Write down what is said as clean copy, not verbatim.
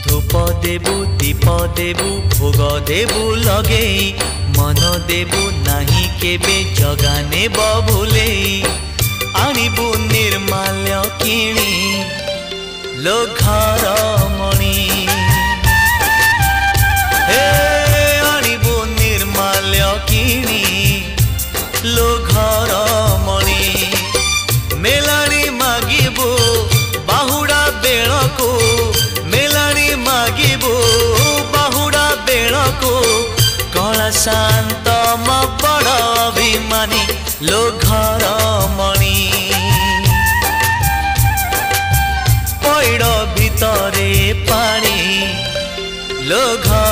धूप देबु दीप देबु भोग देबु लगे मन देबु नाही केबे जगा नेब भूले आणिबु निर्माल्य किणी लो घर मणि हे आणिबु निर्माल्य किणी लो घर मणि मेलाणी मागिबु बाहुड़ा बेलको मेलाणी मागिबु बाहुड़ा बेलको कला शांत म बड़ अभिमानी लो घर मणि पैड़ भितरे पानी लो घर